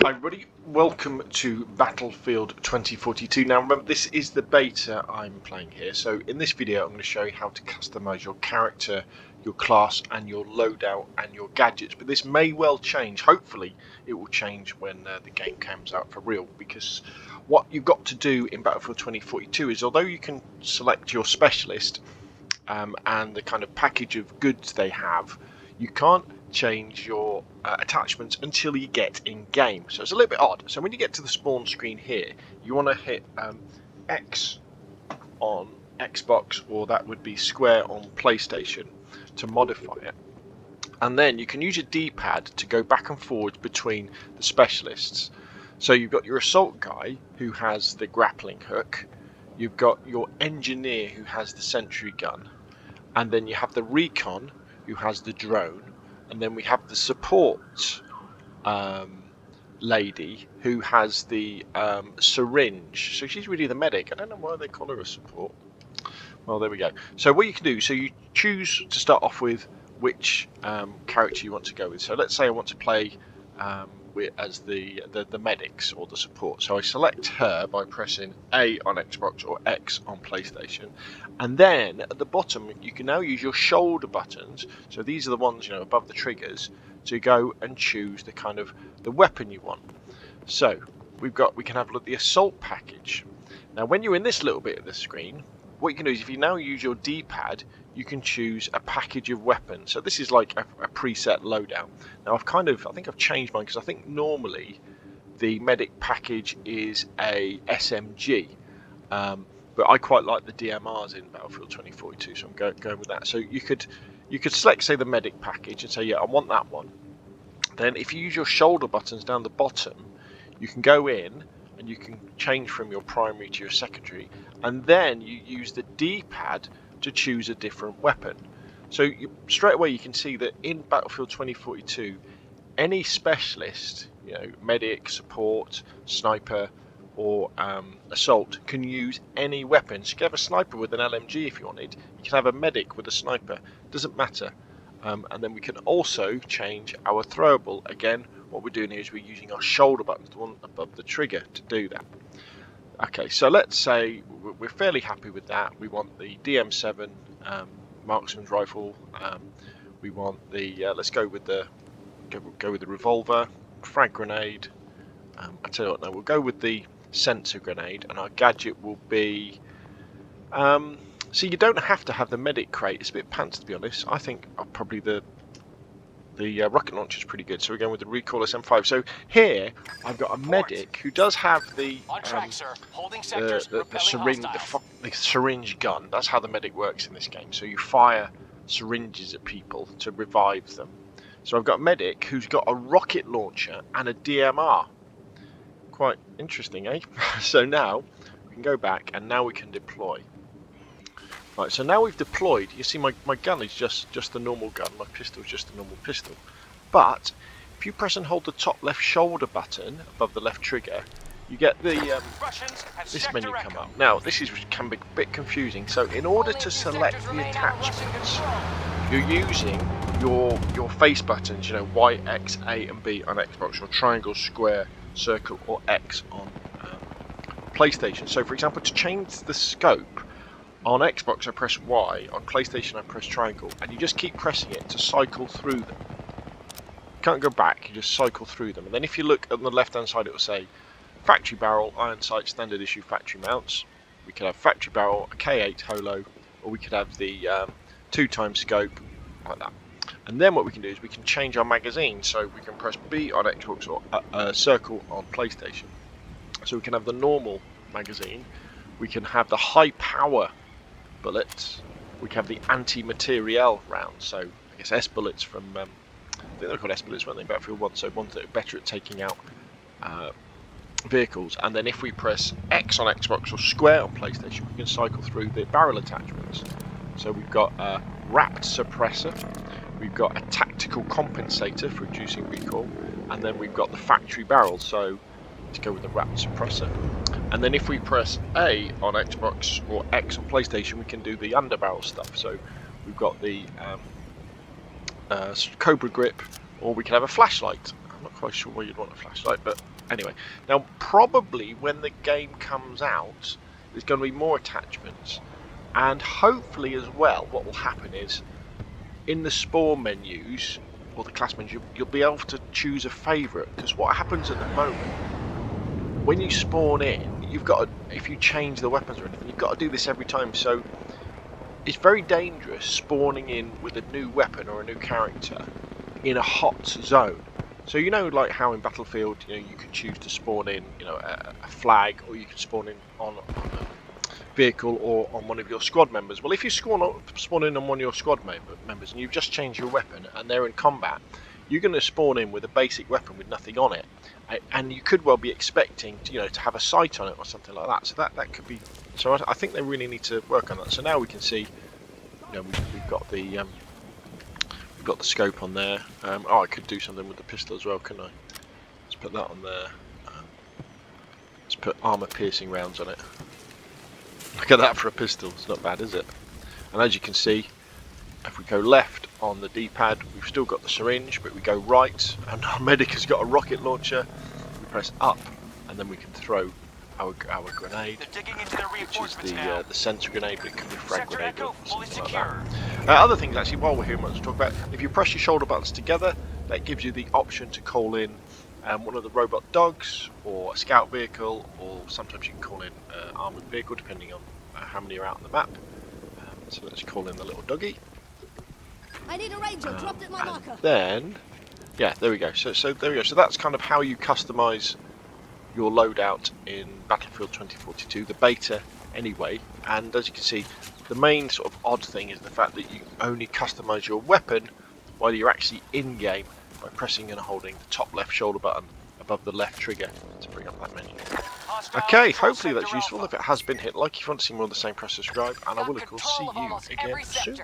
Hi everybody, welcome to Battlefield 2042. Now remember, this is the beta I'm playing here, so in this video I'm going to show you how to customize your character, your class and your loadout and your gadgets, but this may well change. Hopefully it will change when the game comes out for real, because what you've got to do in Battlefield 2042 is, although you can select your specialist and the kind of package of goods they have, you can't change your attachments until you get in game. So it's a little bit odd. So when you get to the spawn screen here, you want to hit X on Xbox, or that would be square on PlayStation, to modify it. And then you can use your D-pad to go back and forward between the specialists. So you've got your assault guy who has the grappling hook, you've got your engineer who has the sentry gun, and then you have the recon who has the drone, and then we have the support lady who has the syringe. So she's really the medic. I don't know why they call her a support. Well, there we go. So what you can do, so you choose to start off with which character you want to go with. So let's say I want to play as the medics or the support. So I select her by pressing A on Xbox or X on PlayStation, and then at the bottom you can now use your shoulder buttons. So these are the ones, above the triggers, to go and choose the kind of the weapon you want. So we can have a look at the assault package. Now when you're in this little bit of the screen, what you can do is, if you now use your D-pad, you can choose a package of weapons. So this is like a preset loadout. Now I think I've changed mine, because I think normally the medic package is a SMG, but I quite like the DMRs in Battlefield 2042, so I'm going with that. So you could select, say, the medic package and say, yeah, I want that one. Then if you use your shoulder buttons down the bottom, you can go in and you can change from your primary to your secondary, and then you use the D-pad to choose a different weapon. So straight away you can see that in Battlefield 2042, any specialist, medic, support, sniper, or assault, can use any weapon. So you can have a sniper with an LMG if you wanted. You can have a medic with a sniper. Doesn't matter. And then we can also change our throwable. Again, what we're doing here is we're using our shoulder buttons, the one above the trigger, to do that. Okay, so let's say we're fairly happy with that. We want the DM7 marksman's rifle. We want the let's go with the revolver, frag grenade. I tell you what, no, we'll go with the sensor grenade, and our gadget will be. So you don't have to have the medic crate. It's a bit pants, to be honest. I think probably the rocket launcher is pretty good. So we're going with the recoilless M5. So here I've got a medic who does have the syringe gun. That's how the medic works in this game. So you fire syringes at people to revive them. So I've got a medic who's got a rocket launcher and a DMR. Quite interesting, eh? So now we can go back, and now we can deploy. Right, so now we've deployed. You see my gun is just a normal gun. My pistol is just a normal pistol. But if you press and hold the top left shoulder button above the left trigger, you get the this menu come up. Now this can be a bit confusing. So in order to select the attachments, you're using your face buttons. Y, X, A, and B on Xbox, or triangle, square, circle, or X on PlayStation. So for example, to change the scope, on Xbox I press Y, on PlayStation I press triangle, and you just keep pressing it to cycle through them. You can't go back, you just cycle through them. And then if you look on the left hand side, it will say factory barrel, iron sight, standard issue factory mounts. We could have factory barrel, a K8 holo, or we could have the 2x scope, like that. And then what we can do is we can change our magazine. So we can press B on Xbox or circle on PlayStation. So we can have the normal magazine, we can have the high power bullets, we can have the anti-materiel rounds, so I guess S bullets from I think they're called S bullets, weren't they, Battlefield 1, so ones that are better at taking out vehicles. And then if we press X on Xbox or square on PlayStation, we can cycle through the barrel attachments. So we've got a wrapped suppressor, we've got a tactical compensator for reducing recoil, and then we've got the factory barrel, so to go with the wrapped suppressor. And then if we press A on Xbox or X on PlayStation, we can do the underbarrel stuff. So we've got the Cobra grip, or we can have a flashlight. I'm not quite sure why you'd want a flashlight, but Anyway, now probably when the game comes out, there's going to be more attachments, and hopefully as well, what will happen is in the spawn menus or the class menus, you'll be able to choose a favourite. Because what happens at the moment, when you spawn in, you've got to, if you change the weapons or anything, you've got to do this every time. So it's very dangerous spawning in with a new weapon or a new character in a hot zone. So you know, like how in Battlefield, you know, you could choose to spawn in, you know, a flag, or you could spawn in on a vehicle or on one of your squad members. Well, if you spawn in on one of your squad members and you've just changed your weapon and they're in combat, you're going to spawn in with a basic weapon with nothing on it, and you could well be expecting to, you know, to have a sight on it or something like that. So that could be. So I think they really need to work on that. So now we can see, you know, we've got the scope on there. Oh, I could do something with the pistol as well, couldn't I? Let's put that on there. Let's put armor piercing rounds on it. Look at that for a pistol. It's not bad, is it? And as you can see, if we go left on the D-pad, we've still got the syringe, but we go right, and our medic has got a rocket launcher. We press up, and then we can throw our grenade, which is the sensor grenade, but it could be a frag grenade or something like that. Other things, actually, while we're here, let's talk about, if you press your shoulder buttons together, that gives you the option to call in one of the robot dogs, or a scout vehicle, or sometimes you can call in an armoured vehicle, depending on how many are out on the map. So let's call in the little doggy. I need a ranger, dropped at my marker. Then, yeah, there we go. So there we go. So that's kind of how you customise your loadout in Battlefield 2042, the beta anyway. And as you can see, the main sort of odd thing is the fact that you only customise your weapon while you're actually in game by pressing and holding the top left shoulder button above the left trigger to bring up that menu. Okay, hopefully that's useful. If it has been, hit like. If you want to see more of the same, press subscribe, and I will of course see you again soon.